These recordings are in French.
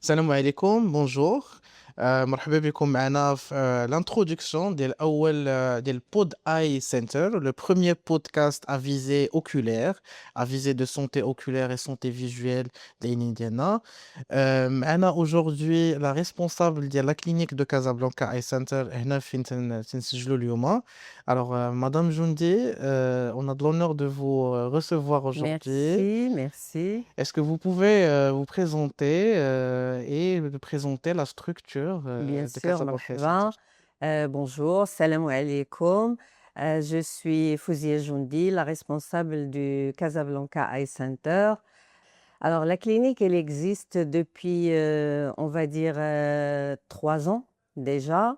السلام عليكم بونجور. مرحبا بكم معنا في l'introduction ديال أول ديال Pod Eye Center, le premier podcast à visée oculaire, à visée de santé oculaire et santé visuelle d'Ain Indiana. معنا aujourd'hui la responsable de la clinique de Casablanca Eye Center هنا فين تنسجلوا اليوم. Alors, Madame Joundi, on a de l'honneur de vous recevoir aujourd'hui. Merci, merci. Est-ce que vous pouvez vous présenter et de présenter la structure Bien de sûr, Casablanca Center? marhaba. Bonjour, salam alaikum. Je suis Fouzia Joundi, la responsable du Casablanca Eye Center. Alors, la clinique, elle existe depuis, on va dire, 3 ans déjà.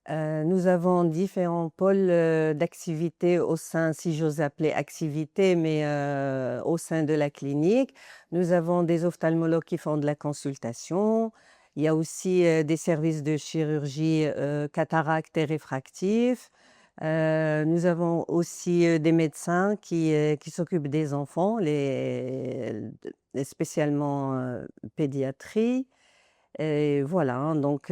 Nous avons différents pôles d'activité au sein, si j'ose appeler activité, mais au sein de la clinique. Nous avons des ophtalmologues qui font de la consultation. Il y a aussi des services de chirurgie cataracte et réfractif. Nous avons aussi des médecins qui s'occupent des enfants, spécialement pédiatrie. Et voilà, hein, donc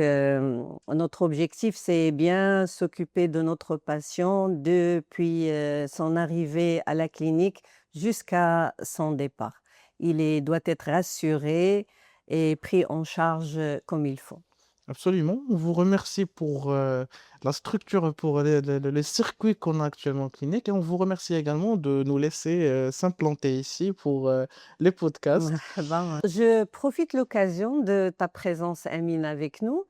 notre objectif, c'est bien s'occuper de notre patient depuis son arrivée à la clinique jusqu'à son départ. Doit être rassuré et pris en charge comme il faut. Absolument. On vous remercie pour la structure, pour les circuits qu'on a actuellement en clinique et on vous remercie également de nous laisser s'implanter ici pour les podcasts. Marhaba. Je profite l'occasion de ta présence, Amine, avec nous.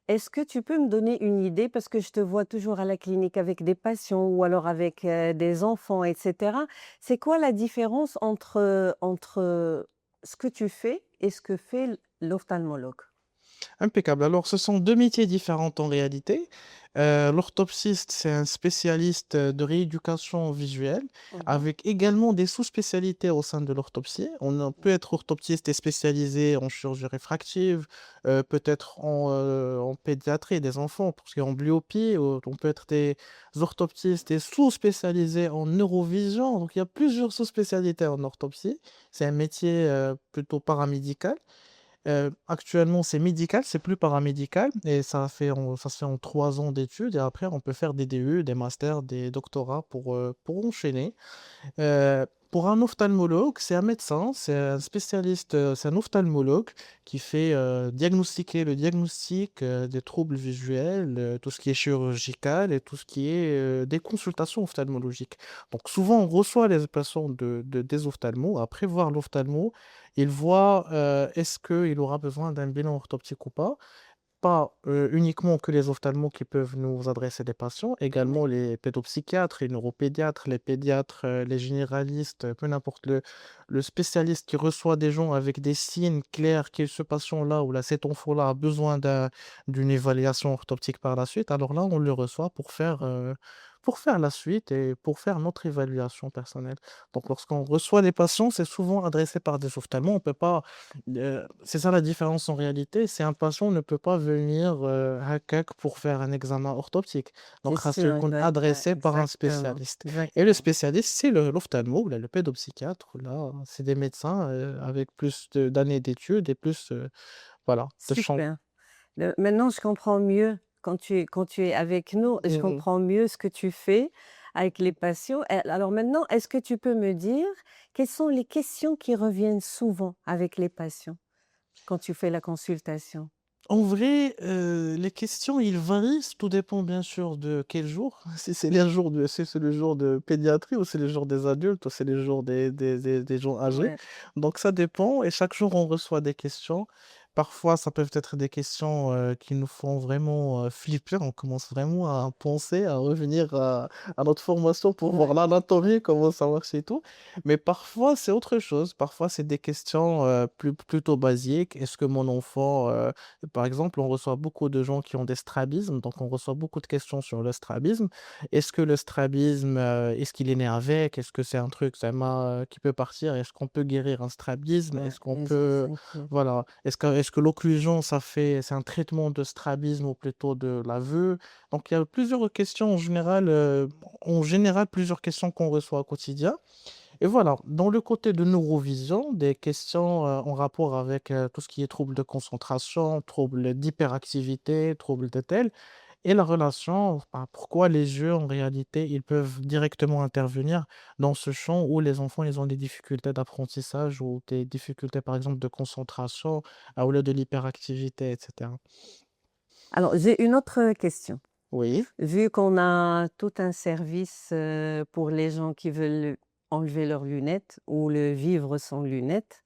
Est-ce que tu peux me donner une idée, parce que je te vois toujours à la clinique avec des patients ou alors avec des enfants, etc. C'est quoi la différence entre ce que tu fais et ce que fait l'ophtalmologue? Impeccable. Alors, ce sont deux métiers différents en réalité. L'orthoptiste, c'est un spécialiste de rééducation visuelle, Mhm. avec également des sous-spécialités au sein de l'orthoptie. Peut être orthoptiste et spécialisé en chirurgie réfractive, peut-être en pédiatrie des enfants, parce qu'en myopie, on peut être des orthoptistes et sous-spécialisés en neurovision. Donc, il y a plusieurs sous-spécialités en orthoptie. C'est un métier plutôt paramédical. Actuellement, c'est médical, c'est plus paramédical et ça se fait en 3 ans d'études et après on peut faire des DU, des masters, des doctorats pour enchaîner. Pour un ophtalmologue, c'est un médecin, c'est un spécialiste, c'est un ophtalmologue qui fait diagnostiquer le diagnostic des troubles visuels, tout ce qui est chirurgical et tout ce qui est des consultations ophtalmologiques. Donc souvent, on reçoit les patients des ophtalmos. Après voir l'ophtalmo, il voit est-ce qu'il aura besoin d'un bilan orthoptique ou pas uniquement que les ophtalmos qui peuvent nous adresser des patients, également Oui. les pédopsychiatres, les neuropédiatres, les pédiatres, les généralistes, peu n'importe le spécialiste qui reçoit des gens avec des signes clairs que ce patient-là ou là, cet enfant-là a besoin d'une évaluation orthoptique par la suite. Alors là, on le reçoit pour faire la suite et pour faire notre évaluation personnelle. Donc, lorsqu'on reçoit des patients, c'est souvent adressé par des ophtalmos. On peut pas c'est ça la différence en réalité, c'est un patient ne peut pas venir هكاك pour faire un examen orthoptique. C'est Donc خاصو sûr, il يكون doit être adressé par un exactement, spécialiste. Et le exactement. spécialiste, c'est l'ophtalmo ou là, le pédopsychiatre. Là, c'est des médecins avec plus d'années d'études et plus voilà, de champs. Super. Maintenant, je comprends mieux quand tu es avec nous, je Mhm. comprends mieux ce que tu fais avec les patients. Alors maintenant, est-ce que tu peux me dire quelles sont les questions qui reviennent souvent avec les patients quand tu fais la consultation? En vrai, les questions, ils varient, tout dépend bien sûr de quel jour. Si c'est le jour de pédiatrie ou c'est le jour des adultes ou c'est le jour des gens âgés. Ouais, Donc ça dépend et chaque jour on reçoit des questions. Parfois, ça peut être des questions qui nous font vraiment flipper. On commence vraiment à penser, à revenir à notre formation pour voir ouais, l'anatomie, comment ça marche et tout. Mais parfois, c'est autre chose. Parfois, c'est des questions plutôt basiques. Est-ce que mon enfant par exemple, on reçoit beaucoup de gens qui ont des strabismes, donc on reçoit beaucoup de questions sur le strabisme. Est-ce que le strabisme, est-ce qu'il est né avec? Est-ce que c'est un truc qui peut partir? Est-ce qu'on peut guérir un strabisme? ouais, Est-ce qu'on les gens peut, s'inquiètent. voilà, est-ce que l'occlusion, c'est un traitement de strabisme ou plutôt de la vue? Donc il y a plusieurs questions en général, plusieurs questions qu'on reçoit au quotidien. Et voilà, dans le côté de neurovision, des questions, en rapport avec, tout ce qui est troubles de concentration, troubles d'hyperactivité, troubles de tel et la relation, enfin, pourquoi les jeux, en réalité, ils peuvent directement intervenir dans ce champ où les enfants, ils ont des difficultés d'apprentissage ou des difficultés, par exemple, de concentration, ou là de l'hyperactivité et cetera. Alors, j'ai une autre question. Oui. Vu qu'on a tout un service, pour les gens qui veulent enlever leurs lunettes ou le vivre sans lunettes,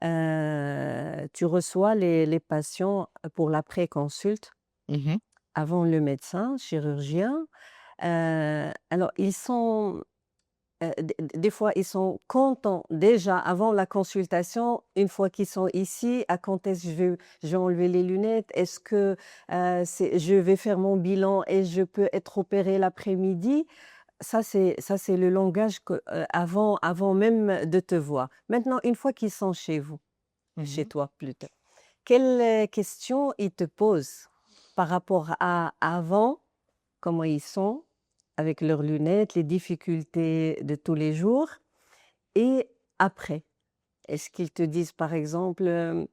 tu reçois les patients pour la pré-consulte Mmh. avant le médecin chirurgien. Alors ils sont, des fois ils sont contents déjà avant la consultation, une fois qu'ils sont ici: «À quand est-ce que je vais enlever les lunettes? Est-ce que, c'est je vais faire mon bilan et je peux être opéré l'après-midi?» Ça c'est le langage que, avant même de te voir. Maintenant, une fois qu'ils sont chez vous, chez Mmh. toi plutôt, quelles, questions ils te posent par rapport à avant? Comment ils sont avec leurs lunettes, les difficultés de tous les jours et après? Est-ce qu'ils te disent par exemple,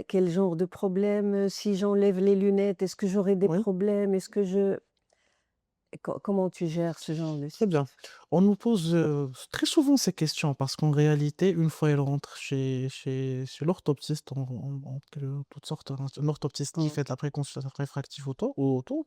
quel genre de problème, si j'enlève les lunettes, est-ce que j'aurai des Oui. problèmes? Est-ce que je comment tu gères ce genre de Très bien. situation? On nous pose, très souvent ces questions parce qu'en réalité, une fois elle rentre chez l'orthoptiste, en toute sorte, un orthoptiste qui Mmh. fait de la préconsultation réfractive auto,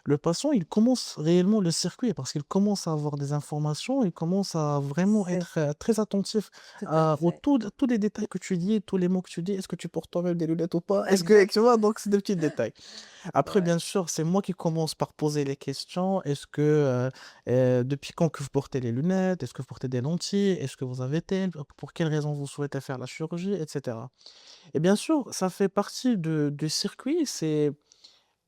le patient, il commence réellement le circuit parce qu'il commence à avoir des informations, il commence à vraiment C'est être, ça, très attentif tout à fait. tous les détails que tu dis, tous les mots que tu dis. Est-ce que tu portes toi-même des lunettes ou pas? Est-ce que tu Exact. vois? Donc c'est des petits détails. Après, Ouais. bien sûr, c'est moi qui commence par poser les questions. Est-ce que, depuis quand que vous portez les lunettes? Est-ce que vous portez des lentilles? Est-ce que vous avez tel? Pour quelles raisons vous souhaitez faire la chirurgie? Et cetera. Et bien sûr, ça fait partie du circuit, c'est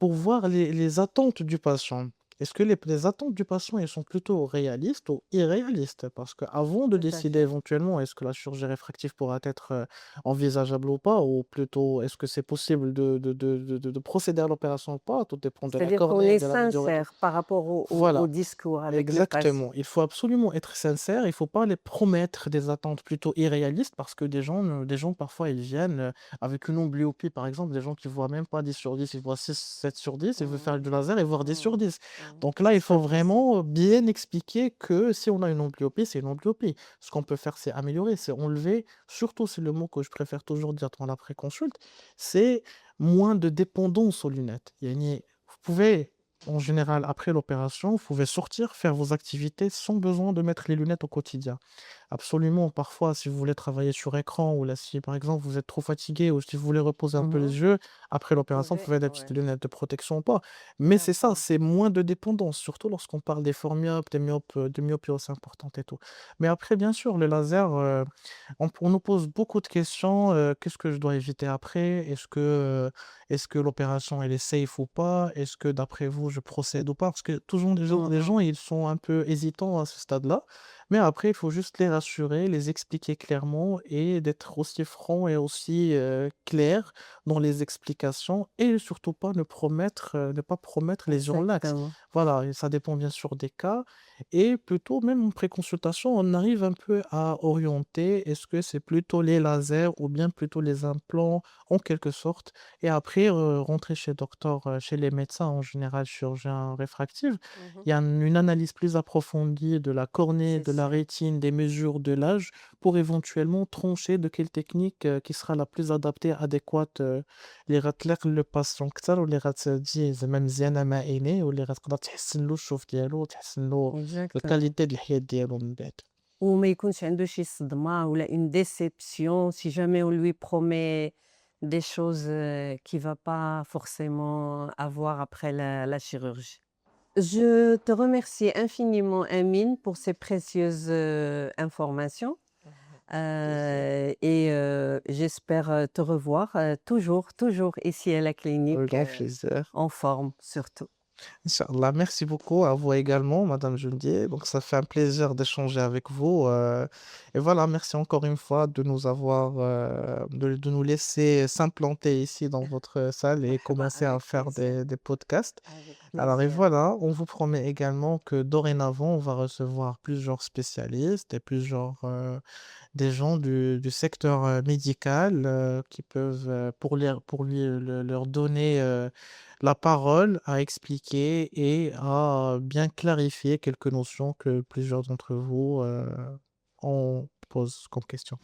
pour voir les attentes du patient. Est-ce que les attentes du patient, elles sont plutôt réalistes ou irréalistes? Parce qu'avant de Tout à décider fait. éventuellement est-ce que la chirurgie réfractive pourra être, envisageable ou pas, ou plutôt est-ce que c'est possible de procéder à l'opération ou pas, tout dépend de la C'est-à-dire qu'on cornée, est de la vidéo. sincère par rapport au Voilà. discours avec le Exactement. patient. Il faut absolument être sincère, il faut pas les promettre des attentes plutôt irréalistes parce que des gens parfois ils viennent, avec une amblyopie par exemple, des gens qui voient même pas 10/10, ils voient 6, 7/10, ils veulent faire Mmh. du laser et voir Mmh. 10/10. Mmh. Donc là, il C'est faut pas possible. vraiment bien expliquer que si on a une amblyopie, c'est une amblyopie. Ce qu'on peut faire, c'est améliorer, c'est enlever, surtout c'est le mot que je préfère toujours dire dans la pré-consulte, c'est moins de dépendance aux lunettes. Vous pouvez en général, après l'opération, vous pouvez sortir, faire vos activités sans besoin de mettre les lunettes au quotidien. Absolument, parfois, si vous voulez travailler sur écran ou là, si par exemple vous êtes trop fatigué ou si vous voulez reposer un peu Mmh. les yeux, après Vous l'opération, vous pouvez pouvez mettre des petites ouais, lunettes de protection ou pas. Mais c'est ça, d'accord. c'est moins de dépendance, surtout lorsqu'on parle des formes myopes, des myopes, de myopie aussi importante et tout. Mais après, bien sûr, le laser, on nous pose beaucoup de questions. Qu'est-ce que je dois éviter après? Est-ce que l'opération elle est safe ou pas? Est-ce que d'après vous, je procède ou pas? Parce que toujours Mmh les mh. gens, ils sont un peu hésitants à ce stade-là. Mais après, il faut juste les rassurer, les expliquer clairement et d'être aussi franc et aussi, clair dans les explications et surtout pas ne pas promettre les laxes. Exactement. Voilà, et ça dépend bien sûr des cas et plutôt même en préconsultation, on arrive un peu à orienter, est-ce que c'est plutôt les lasers ou bien plutôt les implants en quelque sorte et après, rentrer chez les médecins en général chirurgiens réfractifs. Mmh. Il y a une analyse plus approfondie de la cornée, C'est de la sûr. rétine, des mesures de l'âge pour éventuellement trancher de quelle technique, qui sera la plus adaptée, adéquate, اللي غتليق للباسيون أكتر واللي غتجي زعما مزيانة مع عينيه واللي غتقدر تحسّن له الشوف ديالو وتحسّن له Exactement. الqualité ديال الحياة ديالو من بعد. وما يكونش عنده شي صدمة ولا une déception si jamais on lui promet des choses, qu'il va pas forcément avoir après la chirurgie. Je te remercie infiniment Amine pour ces précieuses, informations, Plaisir. et j'espère, te revoir, toujours ici à la Avec clinique, grand plaisir. en forme surtout. Inch'Allah, merci beaucoup à vous également, madame Jundier. Donc ça fait un plaisir d'échanger avec vous, et voilà, merci encore une fois de nous avoir, de nous laisser s'implanter ici dans votre salle et مرحبا commencer à avec faire plaisir, des podcasts. avec Alors et plaisir. voilà, on vous promet également que dorénavant, on va recevoir plusieurs spécialistes et plusieurs, des gens du secteur, médical, qui peuvent, leur donner, la parole à expliquer et à bien clarifier quelques notions que plusieurs d'entre vous, ont posent comme question.